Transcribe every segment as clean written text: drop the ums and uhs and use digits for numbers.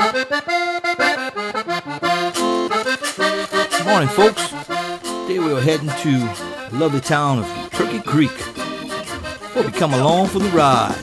Good morning, folks. Today we are heading to the lovely town of Turkey Creek. Hope you come along for the ride.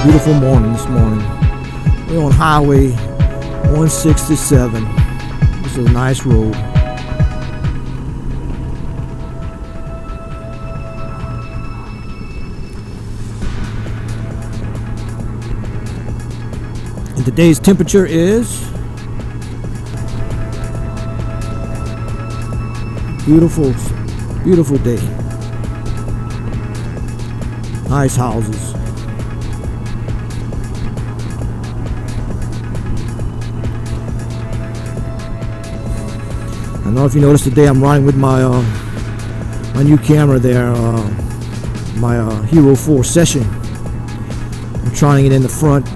Beautiful morning this morning. We're on Highway 167. This is a nice road. And today's temperature is beautiful, beautiful day. Nice houses. I don't know if you noticed today I'm riding with my new camera there, my Hero 4 Session. I'm trying it in the front. A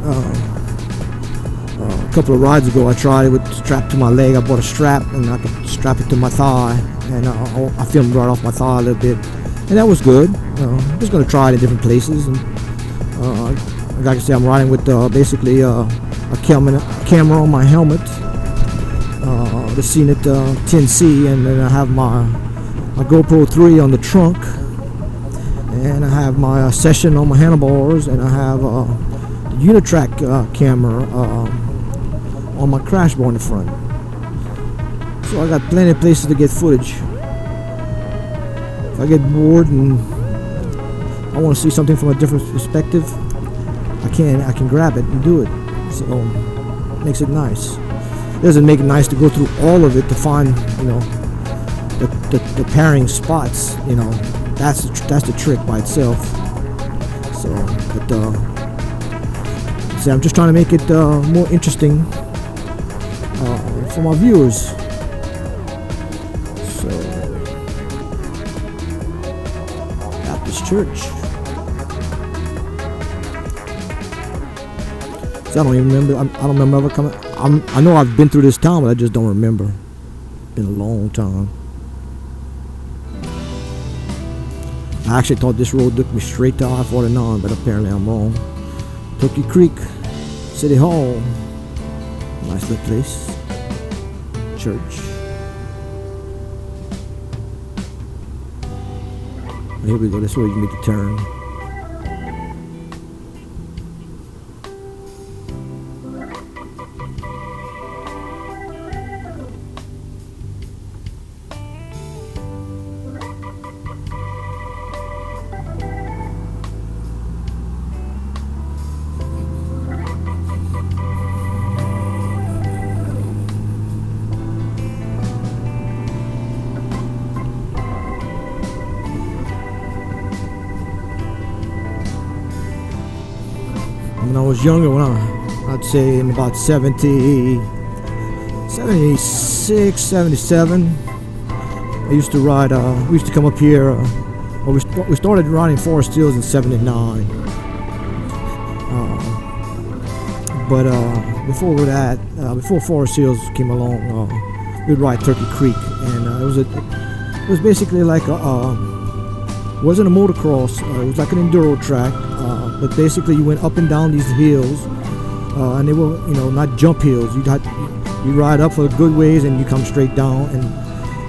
couple of rides ago I tried it with strapped to my leg. I bought a strap and I could strap it to my thigh, and I filmed right off my thigh a little bit, and that was good. I'm just going to try it in different places. And like I say, I'm riding with basically a camera on my helmet. The Zenith 10C, and then I have my GoPro 3 on the trunk, and I have my Session on my handlebars, and I have the Unitrack camera on my crash bar in the front. So I got plenty of places to get footage. If I get bored and I want to see something from a different perspective, I can grab it and do it. So it makes it nice. It doesn't make it nice to go through all of it to find, the pairing spots. That's the trick by itself. So, but see, I'm just trying to make it more interesting for my viewers. So, Baptist Church. So I don't even remember. I don't remember ever coming. I know I've been through this town, but I just don't remember. Been a long time. I actually thought this road took me straight to I-49, but apparently I'm wrong. Turkey Creek City Hall. Nice little place. Church. Here we go. That's where you make the turn. When I was younger, I'd say in about 76, 77, I used to ride, we used to come up here, we started riding Forest Hills in 79. But before that, before Forest Hills came along, we'd ride Turkey Creek, and it was basically like it wasn't a motocross, it was like an enduro track. But basically you went up and down these hills, and they were, not jump hills. You ride up for a good ways and you come straight down,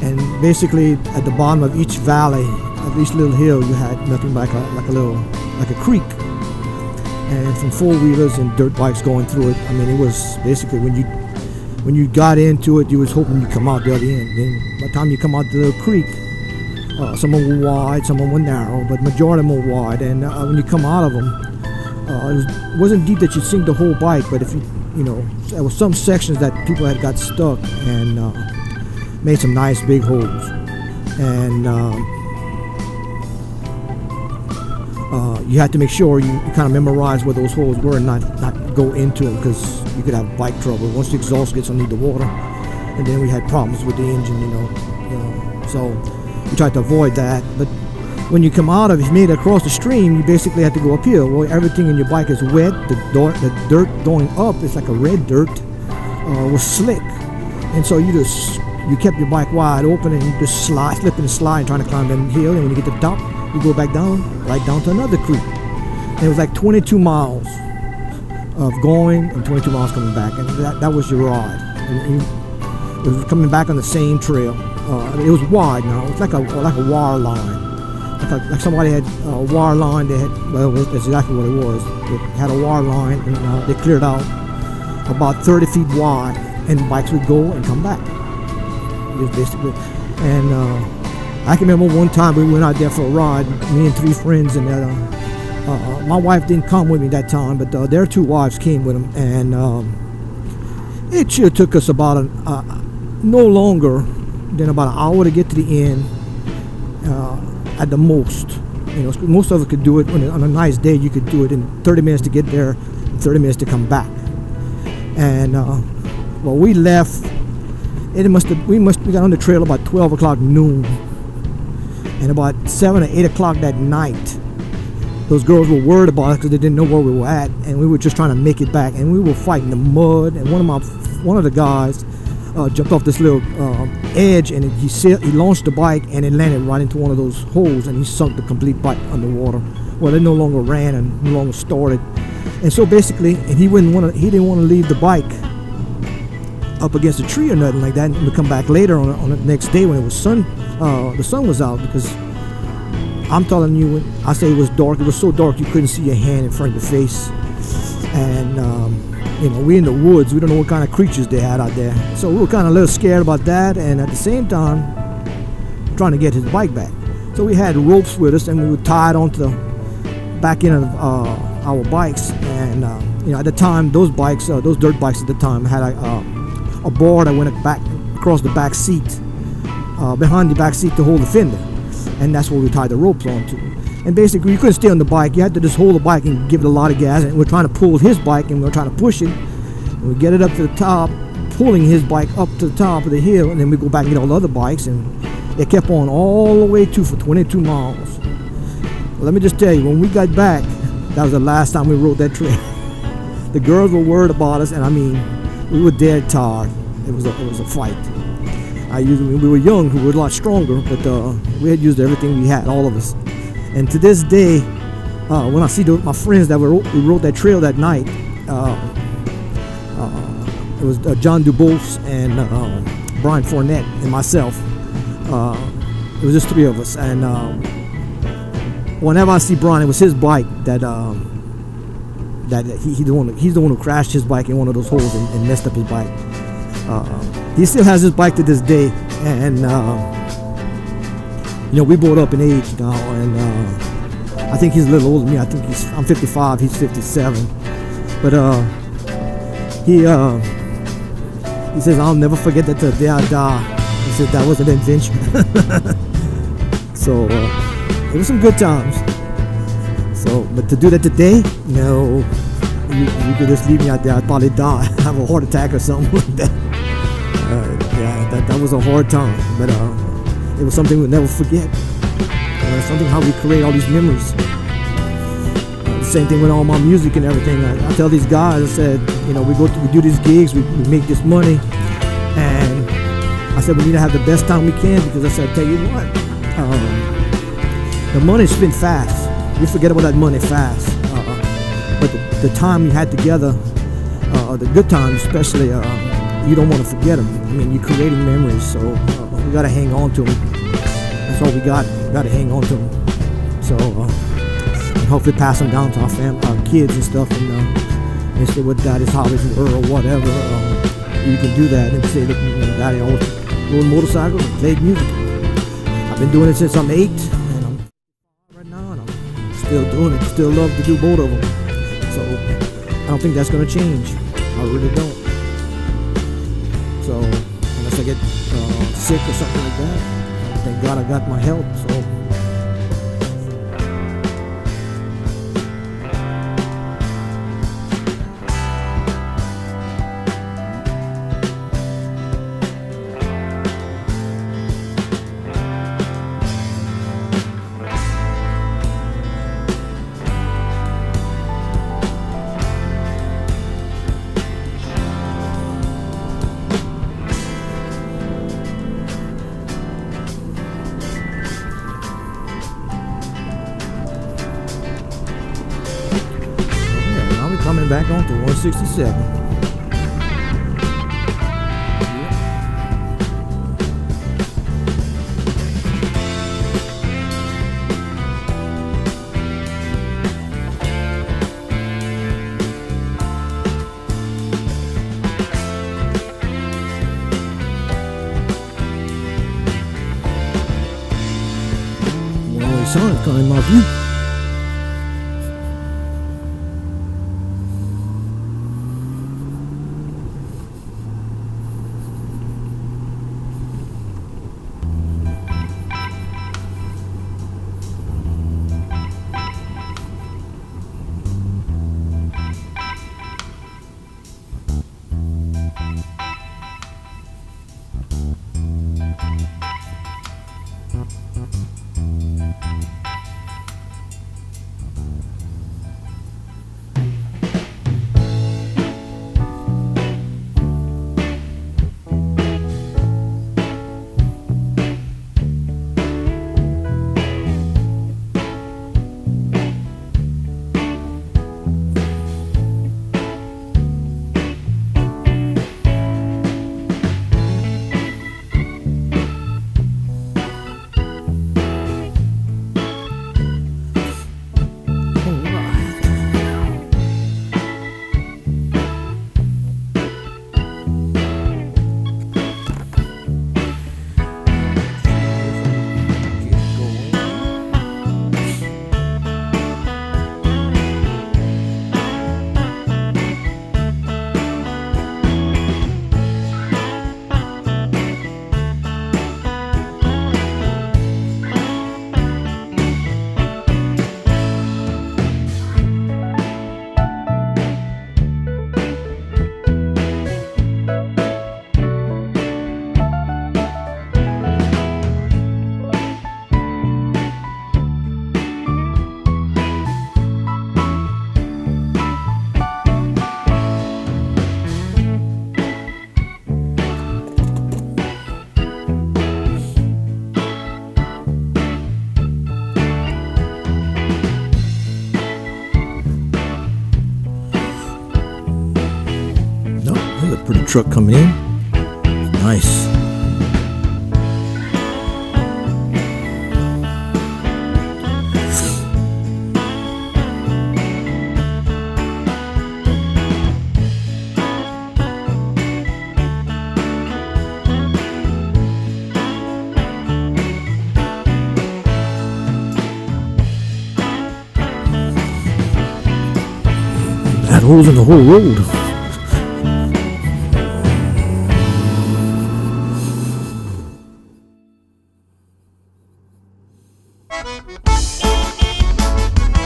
and basically at the bottom of each valley, of each little hill, you had nothing like a creek, and from four-wheelers and dirt bikes going through it. I mean, it was basically when you got into it, you was hoping you come out the other end. Then by the time you come out the little creek, some of them were wide, some of them were narrow, but majority of them were wide. And when you come out of them, it wasn't deep that you'd sink the whole bike, but if there were some sections that people had got stuck and made some nice big holes. And you had to make sure you kind of memorize where those holes were and not go into them, because you could have bike trouble once the exhaust gets underneath the water. And then we had problems with the engine, so we tried to avoid that. But when you come out of it, if you made it across the stream, you basically had to go uphill. Well, everything in your bike is wet. The dirt going up, it's like a red dirt, was slick. And so you kept your bike wide open and you just slipping and sliding, trying to climb that hill. And when you get to the top, you go back down, right down to another creek. And it was like 22 miles of going and 22 miles coming back. And that was your ride. And it was coming back on the same trail. It was wide now. It was like a wire line. Like somebody had a wire line. That's exactly what it was. They had a wire line, and they cleared out about 30 feet wide, and bikes would go and come back. It was basically, and I can remember one time we went out there for a ride, me and 3 friends, and my wife didn't come with me that time, but their 2 wives came with them, and it sure took us about no longer than about an hour to get to the end. At the most, most of us could do it on a nice day. You could do it in 30 minutes to get there, and 30 minutes to come back. And well, we left. We got on the trail about 12 o'clock noon, and about 7 or 8 o'clock that night, those girls were worried about us because they didn't know where we were at, and we were just trying to make it back. And we were fighting the mud, and one of the guys jumped off this little edge, and he launched the bike, and it landed right into one of those holes, and he sunk the complete bike underwater. Well, it no longer ran and no longer started, and so basically, and he didn't want to leave the bike up against a tree or nothing like that, and we come back later on the next day when it was the sun was out, because I'm telling you, when I say it was dark, it was so dark you couldn't see your hand in front of your face, and we're in the woods. We don't know what kind of creatures they had out there. So we were kind of a little scared about that, and at the same time, trying to get his bike back. So we had ropes with us, and we were tied onto the back end of our bikes. And at the time, those dirt bikes at the time had a bar that went back across the back seat, behind the back seat to hold the fender, and that's where we tied the ropes onto. And basically, you couldn't stay on the bike. You had to just hold the bike and give it a lot of gas. And we're trying to pull his bike, and we're trying to push it. And we get it up to the top, pulling his bike up to the top of the hill, and then we go back and get all the other bikes. And it kept on all the way for 22 miles. Well, let me just tell you, when we got back, that was the last time we rode that trail. The girls were worried about us, and I mean, we were dead tired. It was a fight. When we were young, we were a lot stronger, but we had used everything we had, all of us. And to this day, when I see my friends that we rode that trail that night, it was John Dubose and Brian Fournette and myself. It was just 3 of us. And whenever I see Brian, it was his bike that he's the one who crashed his bike in one of those holes and messed up his bike. He still has his bike to this day, and we both up in age now, and I think he's a little older than me. I think I'm 55, he's 57. But he says, I'll never forget that till the day I die. He said that was an adventure. So it was some good times. So, but to do that today, no. You could just leave me out there, I'd probably die, have a heart attack or something like that. That was a hard time, but it was something we'll never forget. Something how we create all these memories. The same thing with all my music and everything. I tell these guys, I said, we do these gigs, we make this money, and I said we need to have the best time we can, because I said, I tell you what, the money spent fast. You forget about that money fast. But the time you had together, the good times especially, you don't want to forget them. I mean, you're creating memories, so we got to hang on to them. That's all we got. We got to hang on to them. So hopefully pass them down to our kids and stuff, and say what daddy's hobbies were or whatever. You can do that and say that daddy always rode motorcycles and played music. I've been doing it since I'm 8, and I'm right now, and I'm still doing it. Still love to do both of them. So I don't think that's going to change. I really don't. So unless I get sick or something like that, thank God I got my help. So. coming back onto 167. Sun is coming off you. Pretty truck coming in. Nice. That holes in the whole road.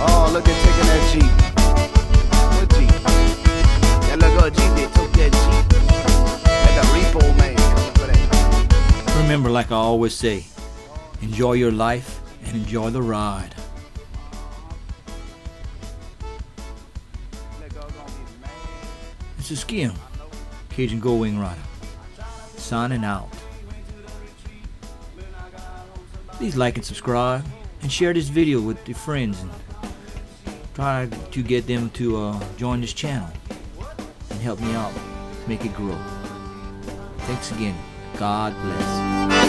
Oh, look at taking that Jeep. What Jeep? That look good Jeep, they took that Jeep. Like a repo man coming for that. Remember, like I always say, enjoy your life and enjoy the ride. This is Skim, Cajun Goldwing rider, signing out. Please like and subscribe and share this video with your friends and try to get them to join this channel and help me out to make it grow. Thanks again. God bless.